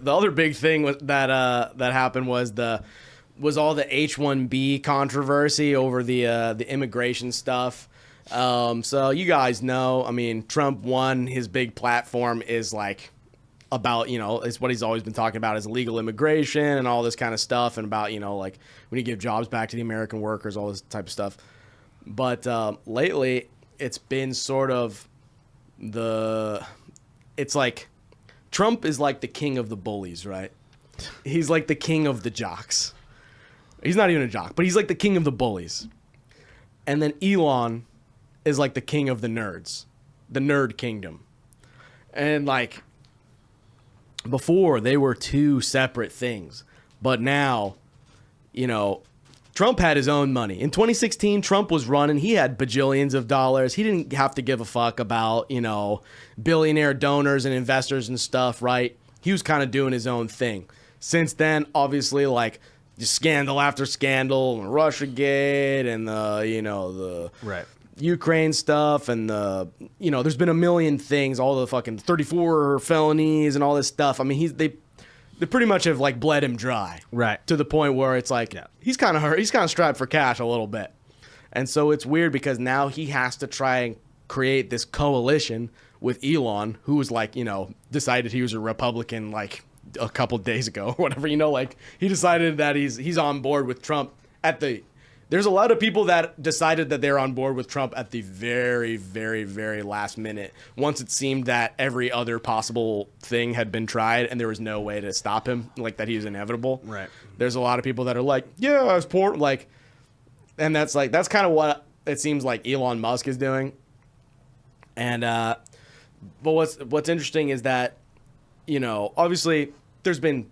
The other big thing that happened was all the H1B controversy over the immigration stuff. So you guys know, I mean, Trump won. His big platform is like about, it's what he's always been talking about is legal immigration and all this kind of stuff, and about, like when you give jobs back to the American workers, all this type of stuff. But lately, it's been sort of it's like Trump is like the king of the bullies, right? He's like the king of the jocks. He's not even a jock, but he's like the king of the bullies. And then Elon is like the king of the nerds, the nerd kingdom. And like before, they were two separate things. But now, Trump had his own money. In 2016, Trump was running. He had bajillions of dollars. He didn't have to give a fuck about, billionaire donors and investors and stuff, right? He was kind of doing his own thing. Since then, obviously, like, scandal after scandal, and Russiagate, and the right. Ukraine stuff, and there's been a million things, all the fucking 34 felonies and all this stuff. I mean, they pretty much have like bled him dry, right? To the point where it's like he's kind of hurt. He's kind of strapped for cash a little bit, and so it's weird because now he has to try and create this coalition with Elon, who was like, decided he was a Republican like a couple days ago or whatever. Like he decided that he's on board with Trump There's a lot of people that decided that they're on board with Trump at the very, very, very last minute. Once it seemed that every other possible thing had been tried and there was no way to stop him, like that he was inevitable. Right. There's a lot of people that are like, yeah, I was poor. Like, and that's kind of what it seems like Elon Musk is doing. And, but what's interesting is that, obviously there's been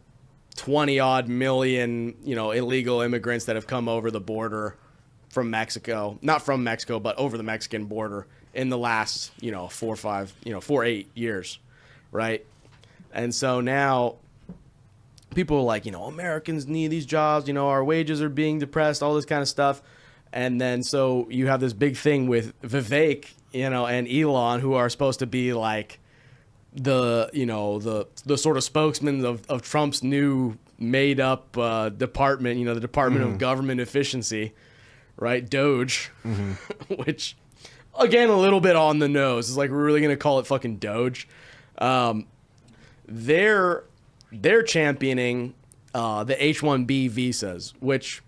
20 odd million, illegal immigrants that have come over the border from Mexico, not from Mexico, but over the Mexican border in the last, 8 years. Right. And so now people are like, Americans need these jobs, our wages are being depressed, all this kind of stuff. And then so you have this big thing with Vivek, and Elon, who are supposed to be like, the sort of spokesman of Trump's new made up department, the Department of Government Efficiency, right? Doge, which again, a little bit on the nose. It's like, we're really going to call it fucking Doge. They're championing the H1B visas, which,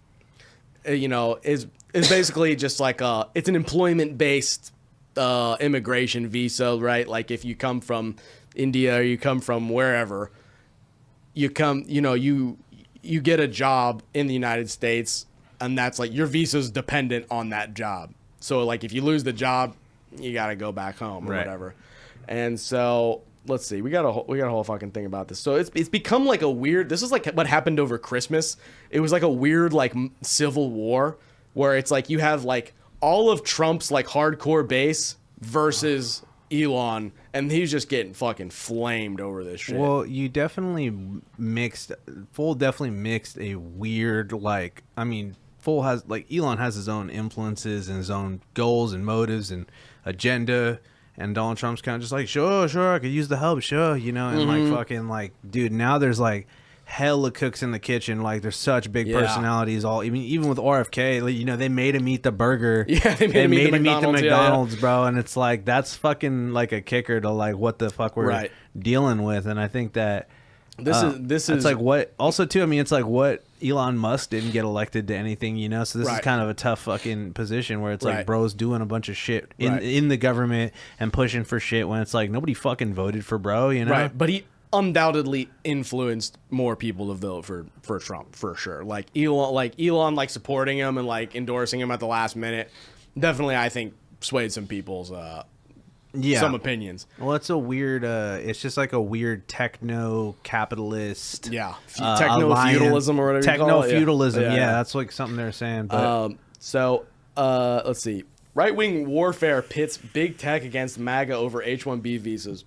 is basically just like it's an employment based immigration visa, right? Like if you come from India or you come from wherever, you get a job in the United States, and that's like your visa's dependent on that job. So like if you lose the job, you got to go back home or whatever. And so let's see, we got a whole fucking thing about this. So it's become like a weird, this is like what happened over Christmas. It was like a weird like civil war where it's like you have like all of Trump's like hardcore base versus Elon, and he's just getting fucking flamed over this shit. Well, you definitely mixed a weird, like, I mean, Elon has his own influences and his own goals and motives and agenda, and Donald Trump's kind of just like, sure, I could use the help, sure, and like fucking like, dude, now there's like hella cooks in the kitchen. Like there's such big personalities. Even with RFK, they made him eat the burger. Yeah, they made him eat the McDonald's, bro. And it's like that's fucking like a kicker to like what the fuck we're dealing with. And I think that this is like what also too. I mean, it's like what Elon Musk didn't get elected to anything, So this is kind of a tough fucking position where it's like bro's doing a bunch of shit in the government and pushing for shit when it's like nobody fucking voted for bro, Right, but he undoubtedly influenced more people to vote for Trump for sure. Like Elon like supporting him and like endorsing him at the last minute definitely, I think, swayed some people's some opinions. Well, it's a weird it's just like a weird techno capitalist techno feudalism or whatever techno feudalism. Yeah, that's like something they're saying. But let's see. Right-wing warfare pits big tech against MAGA over H1B visas.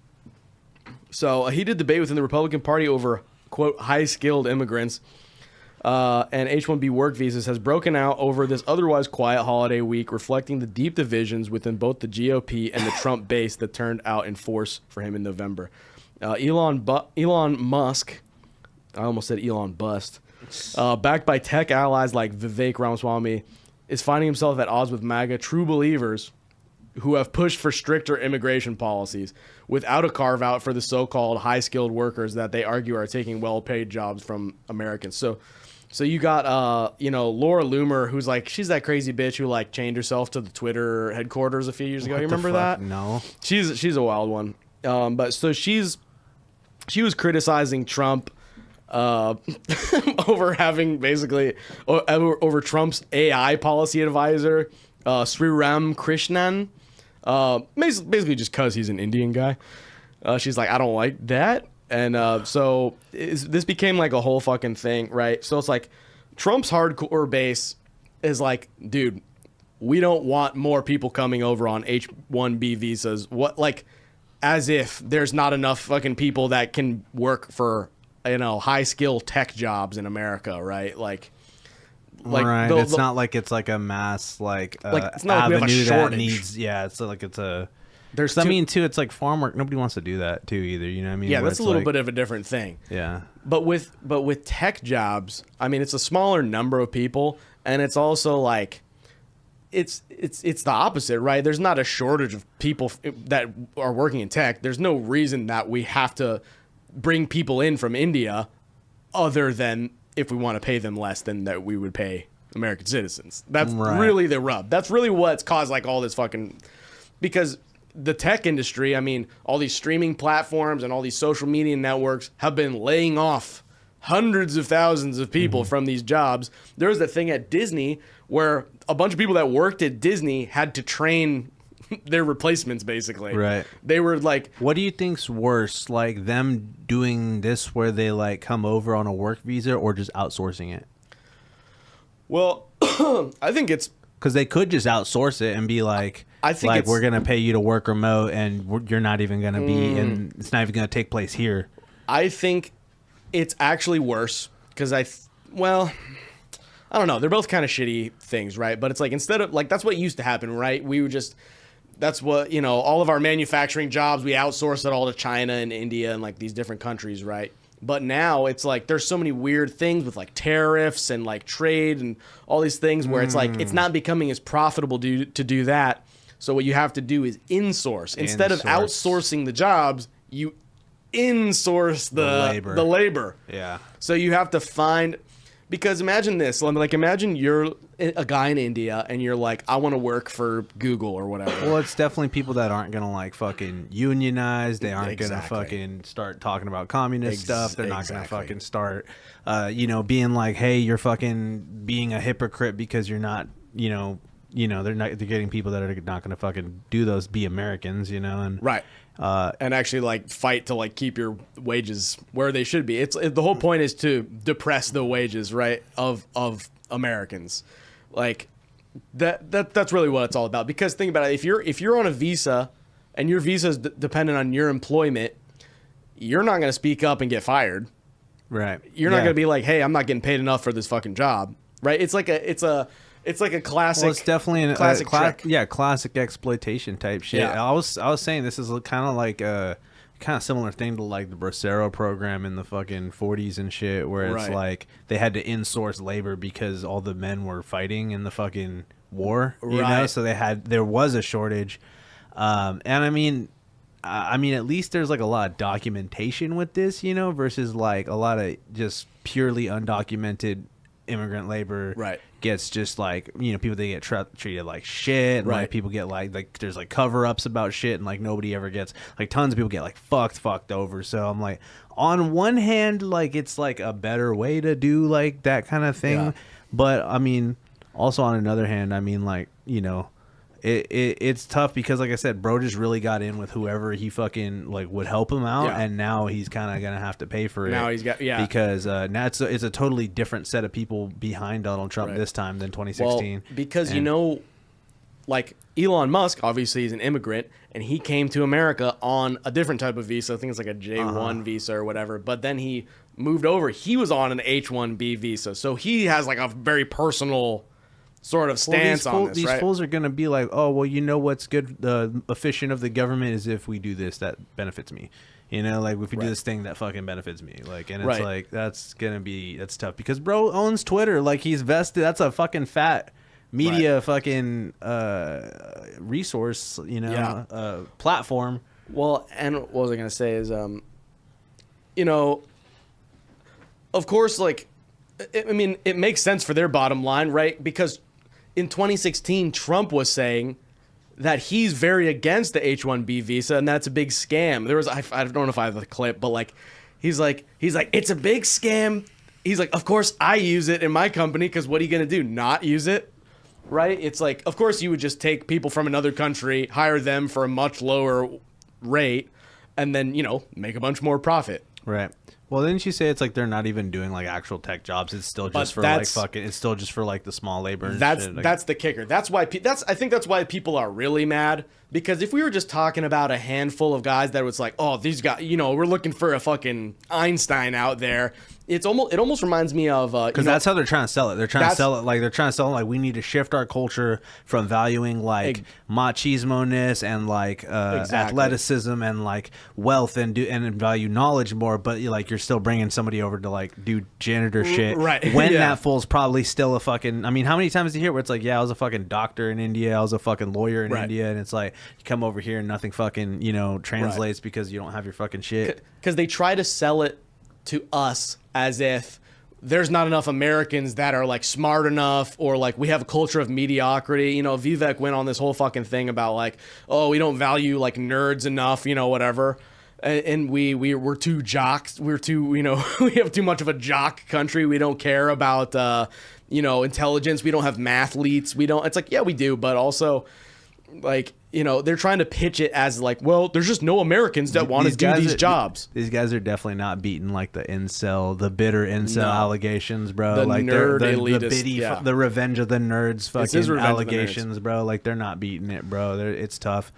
So a heated debate within the Republican Party over, quote, high-skilled immigrants and H-1B work visas has broken out over this otherwise quiet holiday week, reflecting the deep divisions within both the GOP and the Trump base that turned out in force for him in November. Elon Musk I almost said Elon bust. Backed by tech allies like Vivek Ramaswamy, is finding himself at odds with MAGA true believers who have pushed for stricter immigration policies without a carve-out for the so-called high-skilled workers that they argue are taking well-paid jobs from Americans. So you got, Laura Loomer, who's like, she's that crazy bitch who like chained herself to the Twitter headquarters a few years ago. You remember that? No. She's a wild one. But so she was criticizing Trump over having basically over Trump's AI policy advisor, Sriram Krishnan. Basically just because he's an Indian guy. She's like, I don't like that. And so this became like a whole fucking thing, right? So it's like Trump's hardcore base is like, dude, we don't want more people coming over on H1B visas. What, like, as if there's not enough fucking people that can work for, high skill tech jobs in America, right? Like right. It's not like it's like a mass it's not like we have a avenue shortage. that needs. Yeah, it's like it's a. There's too, it's like farm work. Nobody wants to do that too either. You know what I mean? Yeah, Where that's a it's little like- bit of a different thing. Yeah. But with tech jobs, I mean, it's a smaller number of people, and it's also like, it's the opposite, right? There's not a shortage of people that are working in tech. There's no reason that we have to bring people in from India, other than if we want to pay them less than that we would pay American citizens. That's Right. really the rub. That's really what's caused like all this fucking, because the tech industry, I mean, all these streaming platforms and all these social media networks have been laying off hundreds of thousands of people from these jobs. There was a thing at Disney where a bunch of people that worked at Disney had to train their replacements, basically. Right. They were like, What do you think's worse, like them doing this where they like come over on a work visa, or just outsourcing it? well, I think it's, Because they could just outsource it and be like, I think it's- we're gonna pay you to work remote, and you're not even gonna be, and it's not even gonna take place here. I think it's actually worse because I don't know. They're both kind of shitty things, right? But it's like, instead of like, that's what used to happen, right? We would just, that's what, all of our manufacturing jobs, we outsource it all to China and India and like these different countries, right? But now it's like, there's so many weird things with like tariffs and like trade and all these things where it's like, it's not becoming as profitable to do that. So what you have to do is insource. Instead of outsourcing the jobs, you insource the labor. Yeah. So you have to find, because imagine this, like imagine you're a guy in India and you're like, I want to work for Google or whatever. Well, it's definitely people that aren't gonna like fucking unionize. They aren't Exactly. gonna fucking start talking about communist stuff. They're not exactly. gonna fucking start, being like, hey, you're fucking being a hypocrite because you're not, they're getting people that are not gonna fucking do those, be Americans, and Right. And actually like fight to like keep your wages where they should be. The whole point is to depress the wages, right, of Americans. Like that's really what it's all about. Because think about it, if you're on a visa and your visa is dependent on your employment, you're not going to speak up and get fired. right. You're not going to be like, "Hey, I'm not getting paid enough for this fucking job." Right? It's like a classic. Well, it's definitely a classic trick. Yeah, classic exploitation type shit. Yeah. I was saying this is kind of like a kind of similar thing to like the Bracero program in the fucking 40s and shit, where it's Right. like they had to insource labor because all the men were fighting in the fucking war, Right. So there was a shortage, and I mean, at least there's like a lot of documentation with this, versus like a lot of just purely undocumented immigrant labor. Right. Gets just like, people, they get treated like shit, and Right. like people get like there's like cover-ups about shit, and like nobody ever gets, like, tons of people get like fucked over. So I'm like, on one hand, like it's like a better way to do like that kind of thing, Yeah. but I mean, also on another hand, I mean, like, it's tough because, like I said, bro just really got in with whoever he fucking like would help him out, Yeah. and now he's kind of gonna have to pay for it. Now he's got- yeah. because now it's a totally different set of people behind Donald Trump Right. this time than 2016. Well, because And- like Elon Musk, obviously, is an immigrant, and he came to America on a different type of visa. I think it's like a J1 visa or whatever. But then he moved over. He was on an H1B visa, so he has like a very personal sort of stance on this. These right? fools are gonna be like, oh well, what's good, the efficient of the government is if we do this, that benefits me. You know, like if we do this thing that fucking benefits me, like, and it's like that's tough because bro owns Twitter, like he's vested. That's a fucking fat media fucking resource, you know, platform. Well, and what was I gonna say is, you know, of course, like, I mean, it makes sense for their bottom line, right? Because in 2016, Trump was saying that he's very against the H1B visa, and that's a big scam. There was, I don't know if I have the clip, but like, he's like, it's a big scam. He's like, of course I use it in my company, because what are you gonna do? Not use it, right? It's like, of course you would just take people from another country, hire them for a much lower rate, and then, you know, make a bunch more profit. Right. Well, didn't you say it's like they're not even doing like actual tech jobs? It's still just for like fucking. It's still just for like the small labor. And shit. Like, that's the kicker. That's why. I think that's why people are really mad. Because if we were just talking about a handful of guys that was like, oh, these guys, you know, we're looking for a fucking Einstein out there. It almost reminds me of because that's how they're trying to sell it. They're trying to sell it like we need to shift our culture from valuing like machismo-ness and like athleticism and like wealth and value knowledge more. But like you're still bringing somebody over to like do janitor shit, right? When that fool's probably still a fucking. I mean, how many times do you hear where it's like, yeah, I was a fucking doctor in India, I was a fucking lawyer in India, and it's like you come over here and nothing fucking translates because you don't have your fucking shit. Because they try to sell it to us as if there's not enough Americans that are like smart enough, or like we have a culture of mediocrity. You know, Vivek went on this whole fucking thing about like, oh, we don't value like nerds enough, you know, whatever. And we're too jocks. We're too, you know, we have too much of a jock country. We don't care about, intelligence. We don't have mathletes. It's like, yeah, we do. But also like, you know, they're trying to pitch it as like, well, there's just no Americans that want to do these jobs. These guys are definitely not beating like the bitter incel allegations, bro. The like nerd the elitist, the revenge of the nerds fucking allegations, bro. Like they're not beating it, bro. It's tough.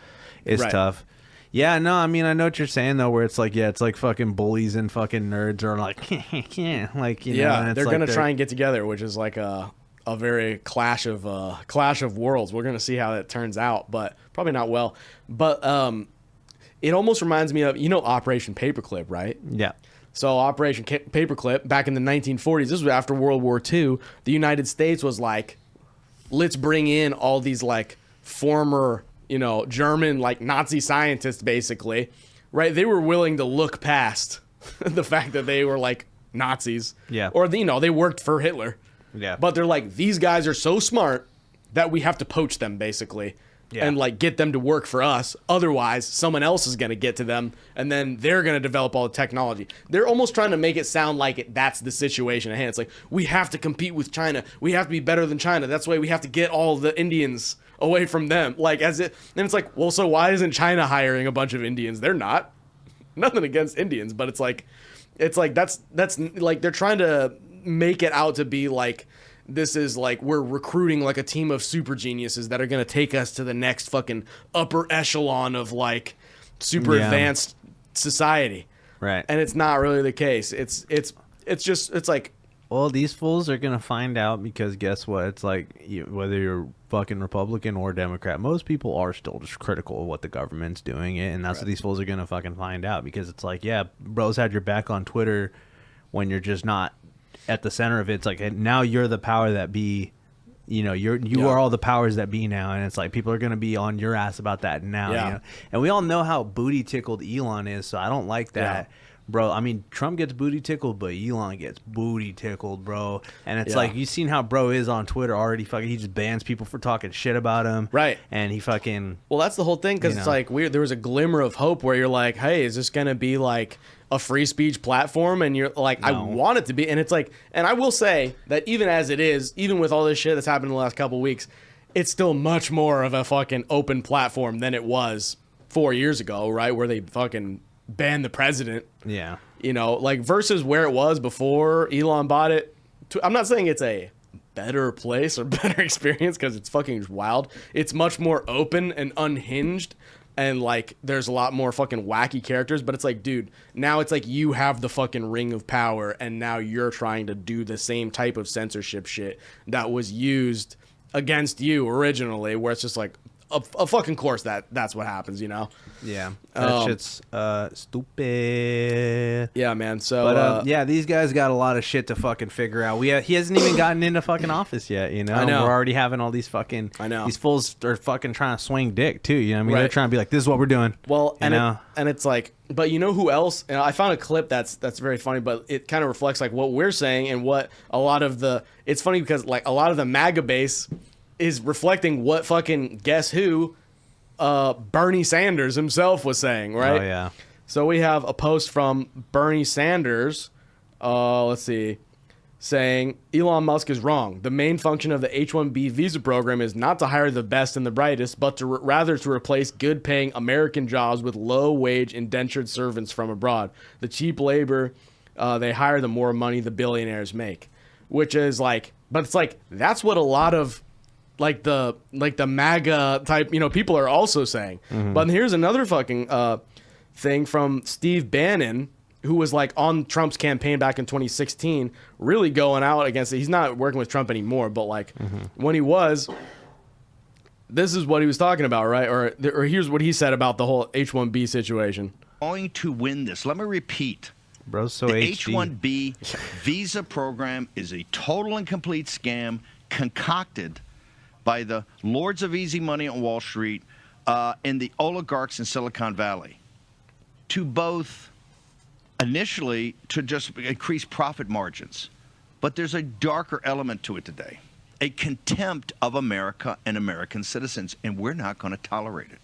It's tough. Yeah, no, I mean, I know what you're saying though, where it's like, yeah, it's like fucking bullies and fucking nerds are like, yeah, like, you know, and it's they're like gonna try and get together, which is like a very clash of worlds. We're gonna see how that turns out, but probably not well. But it almost reminds me of, you know, Operation Paperclip, right? Yeah. So Operation Paperclip back in the 1940s. This was after World War II. The United States was like, let's bring in all these like former, you know, German like Nazi scientists, basically, right? They were willing to look past the fact that they were like Nazis, or you know, they worked for Hitler. Yeah. But they're like, these guys are so smart that we have to poach them, basically, and like get them to work for us. Otherwise, someone else is going to get to them, and then they're going to develop all the technology. They're almost trying to make it sound like that's the situation at hand. It's like, we have to compete with China. We have to be better than China. That's why we have to get all the Indians away from them. Like, and it's like, well, so why isn't China hiring a bunch of Indians? They're not. Nothing against Indians, but it's like that's like they're trying to make it out to be like this is like we're recruiting like a team of super geniuses that are going to take us to the next fucking upper echelon of like super advanced society. Right. And it's not really the case. It's like, well, these fools are going to find out, because guess what? It's like, whether you're fucking Republican or Democrat, most people are still just critical of what the government's doing. And that's what these fools are going to fucking find out, because it's like, yeah, bros had your back on Twitter when you're just not at the center of it. It's like, now you're the power that be, you know, you are all the powers that be now. And it's like, people are going to be on your ass about that now. You know? And we all know how booty tickled Elon is. So I don't like that. Bro, I mean, Trump gets booty tickled, but Elon gets booty tickled, bro. And it's like, you've seen how bro is on Twitter already. Fucking, he just bans people for talking shit about him. Right. And he fucking... Well, that's the whole thing, because it's like, there was a glimmer of hope where you're like, hey, is this going to be like a free speech platform? And you're like, no. I want it to be. And it's like, and I will say that even as it is, even with all this shit that's happened in the last couple of weeks, it's still much more of a fucking open platform than it was 4 years ago, right? Where they fucking banned the president. Yeah. You know, like versus where it was before Elon bought it. I'm not saying it's a better place or better experience, because it's fucking wild. It's much more open and unhinged, and like there's a lot more fucking wacky characters. But it's like, dude, now it's like you have the fucking ring of power, and now you're trying to do the same type of censorship shit that was used against you originally, where it's just like, a fucking course that's what happens, you know. Yeah, that shit's stupid. Yeah, man. So, but yeah, these guys got a lot of shit to fucking figure out. He hasn't even gotten into fucking office yet. You know, I know. We're already having all these fucking. I know. These fools are fucking trying to swing dick too. You know what I mean? Right. They're trying to be like, this is what we're doing. Well, you know? and it's like, but you know who else? And I found a clip that's very funny, but it kind of reflects like what we're saying and what a lot of the. It's funny because like a lot of the MAGA base is reflecting what fucking guess who, Bernie Sanders himself was saying, right? Oh yeah. So we have a post from Bernie Sanders. Let's see. Saying Elon Musk is wrong. The main function of the H-1B visa program is not to hire the best and the brightest, but to rather to replace good-paying American jobs with low-wage indentured servants from abroad. The cheap labor they hire, the more money the billionaires make. Which is like, but it's like that's what a lot of like the MAGA type, you know, people are also saying. Mm-hmm. But here's another fucking thing from Steve Bannon, who was like on Trump's campaign back in 2016, really going out against it. He's not working with Trump anymore, but like when he was, this is what he was talking about, right? Or here's what he said about the whole H1B situation. Going to win this. Let me repeat. Bro, so the HD. H1B visa program is a total and complete scam concocted by the lords of easy money on Wall Street and the oligarchs in Silicon Valley to both initially to just increase profit margins. But there's a darker element to it today, a contempt of America and American citizens, and we're not going to tolerate it.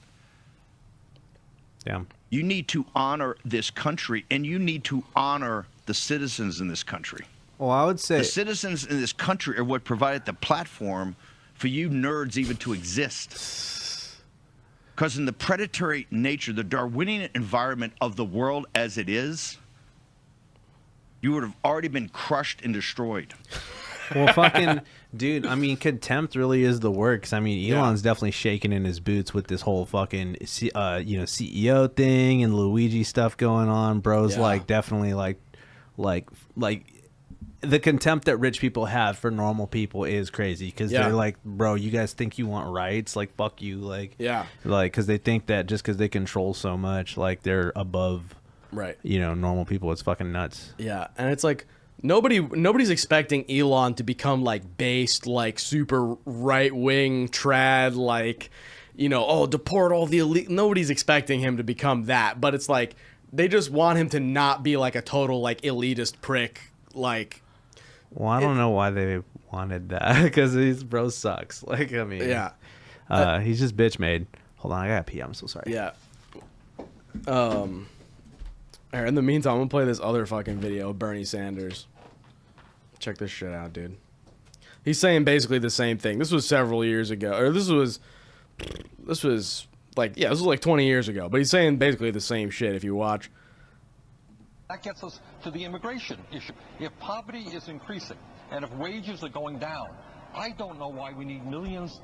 Yeah. You need to honor this country, and you need to honor the citizens in this country. Well, I would say the citizens in this country are what provided the platform for you nerds even to exist. Because in the predatory nature, the Darwinian environment of the world as it is, you would have already been crushed and destroyed. Well, fucking, dude, I mean, contempt really is the word. 'Cause I mean, Elon's definitely shaking in his boots with this whole fucking, CEO thing and Luigi stuff going on. Bro's like, definitely like the contempt that rich people have for normal people is crazy. Because they're like, bro, you guys think you want rights? Like, fuck you. Like, like, because they think that just because they control so much, like, they're above, right? You know, normal people. It's fucking nuts. Yeah, and it's like, nobody's expecting Elon to become like based, like super right wing trad, like, you know, oh, deport all the elite. Nobody's expecting him to become that, but it's like they just want him to not be like a total like elitist prick. Like, well, I don't know why they wanted that because his bro sucks. Like, I mean, he's just bitch made. Hold on, I gotta pee. I'm so sorry. Yeah. All right, in the meantime, I'm gonna play this other fucking video of Bernie Sanders. Check this shit out, dude. He's saying basically the same thing. This was several years ago, or this was like, this was like 20 years ago. But he's saying basically the same shit if you watch. That gets us to the immigration issue. If poverty is increasing and if wages are going down, I don't know why we need millions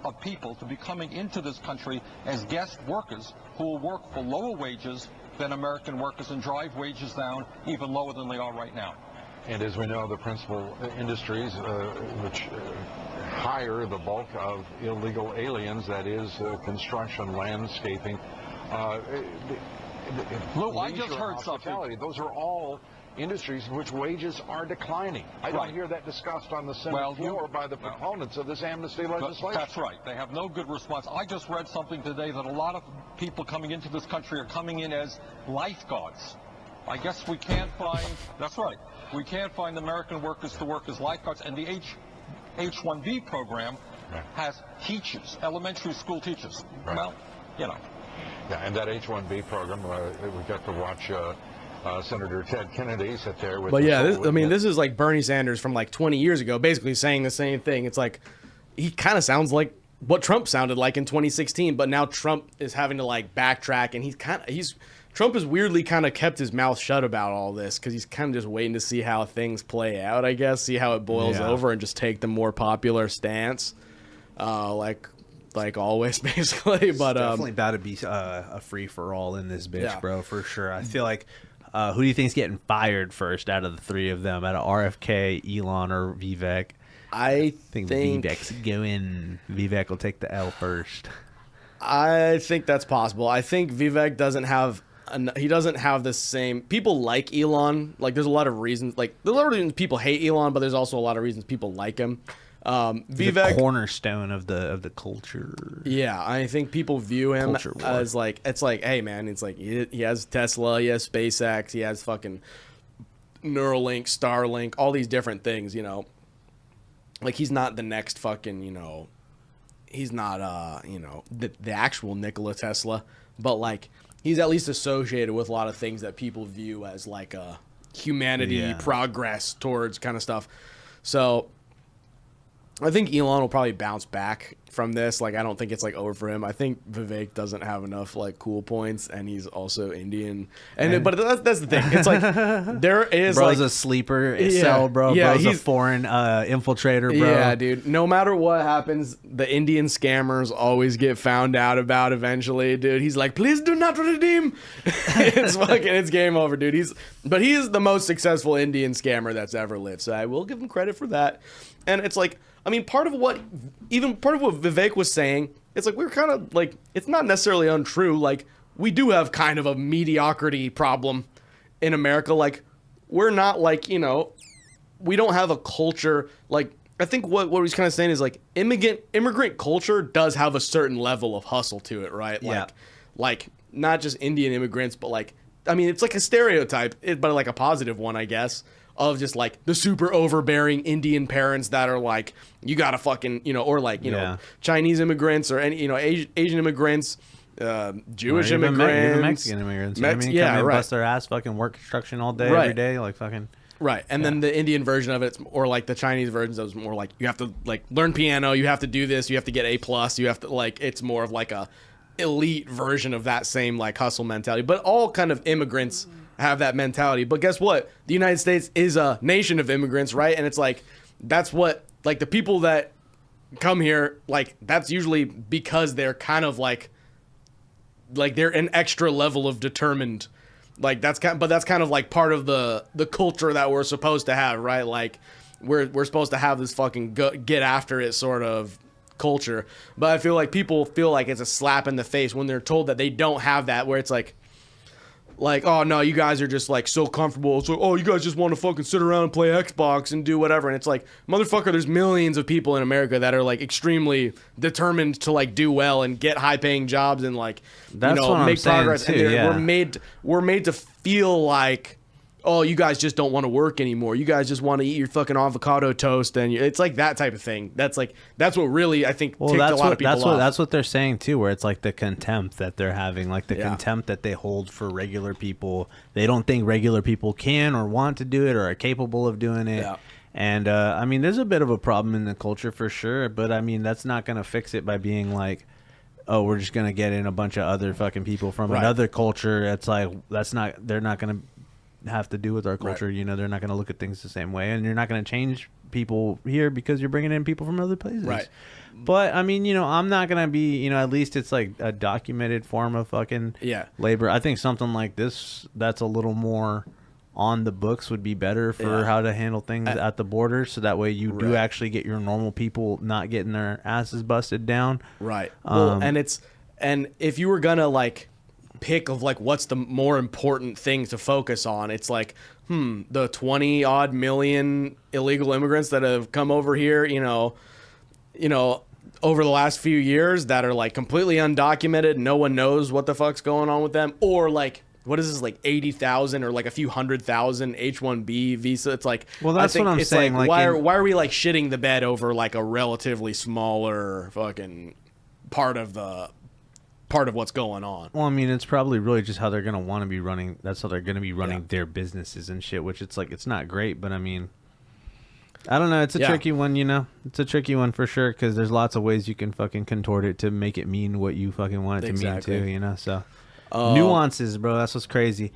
of people to be coming into this country as guest workers who will work for lower wages than American workers and drive wages down even lower than they are right now. And as we know, the principal industries which hire the bulk of illegal aliens, that is construction, landscaping. Lou, I just heard something. Those are all industries in which wages are declining. I don't hear that discussed on the Senate floor by the proponents of this amnesty legislation. That's right. They have no good response. I just read something today that a lot of people coming into this country are coming in as lifeguards. I guess we can't find, that's right, we can't find American workers to work as lifeguards, and the H1B program has teachers, elementary school teachers. Right. Well, you know. Yeah, and that H1B program, we got to watch Senator Ted Kennedy sit there with. But yeah, this is like Bernie Sanders from like 20 years ago, basically saying the same thing. It's like he kind of sounds like what Trump sounded like in 2016, but now Trump is having to like backtrack, and Trump has weirdly kind of kept his mouth shut about all this because he's kind of just waiting to see how things play out, I guess, see how it boils over, and just take the more popular stance, like always, basically. But definitely about to be a free for all in this bitch, bro, for sure. I feel like who do you think's getting fired first out of the three of them? Out of RFK, Elon, or Vivek? I think Vivek's going. Vivek will take the L first. I think that's possible. I think Vivek doesn't have the same. People like Elon. Like, there's a lot of reasons. Like, there's a lot of reasons people hate Elon, but there's also a lot of reasons people like him. Vivek, the cornerstone of the culture. Yeah, I think people view him as like, it's like, hey man, it's like he has Tesla, he has SpaceX, he has fucking Neuralink, Starlink, all these different things, you know. Like, he's not the next fucking, you know, he's not you know, the actual Nikola Tesla, but like he's at least associated with a lot of things that people view as like a humanity progress towards kind of stuff. So I think Elon will probably bounce back from this. Like, I don't think it's like over for him. I think Vivek doesn't have enough like cool points, and he's also Indian. But that's the thing. It's like there is bro's like a sleeper cell, bro. Yeah, bro's a foreign infiltrator, bro. Yeah, dude. No matter what happens, the Indian scammers always get found out about eventually, dude. He's like, please do not redeem. It's game over, dude. He is the most successful Indian scammer that's ever lived. So I will give him credit for that. And it's like, I mean, part of what Vivek was saying, it's like, we're kind of like, it's not necessarily untrue. Like, we do have kind of a mediocrity problem in America. Like, we're not like, you know, we don't have a culture. Like, I think what he's kind of saying is like immigrant culture does have a certain level of hustle to it, right? Like not just Indian immigrants, but like, I mean, it's like a stereotype, but like a positive one, I guess, of just like the super overbearing Indian parents that are like, you gotta fucking, you know, or like, you know, Chinese immigrants or any, you know, Asian immigrants, Jewish immigrants, even Mexican immigrants. Come in, bust their ass, fucking work construction all day, every day, like fucking. Right. And then the Indian version of it, or like the Chinese versions of it, is more like, you have to like learn piano, you have to do this, you have to get A+, you have to like, it's more of like a elite version of that same like hustle mentality. But all kind of immigrants have that mentality. But guess what? The United States is a nation of immigrants, right? And it's like, that's what, like, the people that come here, like, that's usually because they're kind of like they're an extra level of determined. Like, that's kind of like part of the culture that we're supposed to have, right? Like, we're supposed to have this fucking get after it sort of culture. But I feel like people feel like it's a slap in the face when they're told that they don't have that, where it's like, oh no, you guys are just like so comfortable. So, oh, you guys just want to fucking sit around and play Xbox and do whatever. And it's like, motherfucker, there's millions of people in America that are like extremely determined to like do well and get high paying jobs and like, that's, you know, make progress. Too, and we're made to feel like, oh, you guys just don't want to work anymore. You guys just want to eat your fucking avocado toast, and it's like that type of thing. That's what really, I think, ticked a lot of people off. That's what they're saying too, where it's like the contempt that they're having, like the contempt that they hold for regular people. They don't think regular people can or want to do it or are capable of doing it. Yeah. And I mean, there's a bit of a problem in the culture for sure, but I mean, that's not going to fix it by being like, oh, we're just going to get in a bunch of other fucking people from another culture. It's like, they're not going to have to do with our culture. You know, they're not going to look at things the same way, and you're not going to change people here because you're bringing in people from other places. Right. But I mean, you know, I'm not going to be, you know, at least it's like a documented form of fucking labor. I think something like this that's a little more on the books would be better for how to handle things at the border, so that way you do actually get your normal people not getting their asses busted down. Right. Well, and if you were going to like pick of like what's the more important thing to focus on, it's like the 20 odd million illegal immigrants that have come over here, you know over the last few years that are like completely undocumented, no one knows what the fuck's going on with them, or like, what is this, like 80,000 or like a few 100,000 H1B visa? It's like, well, that's what I'm saying. Like, why are we like shitting the bed over like a relatively smaller fucking part of what's going on? Well, I mean, it's probably really just how they're going to want to be running. That's how they're going to be running their businesses and shit, which it's like, it's not great, but I mean, I don't know. It's a tricky one, you know? It's a tricky one for sure, because there's lots of ways you can fucking contort it to make it mean what you fucking want it to mean too, you know? So nuances, bro. That's what's crazy.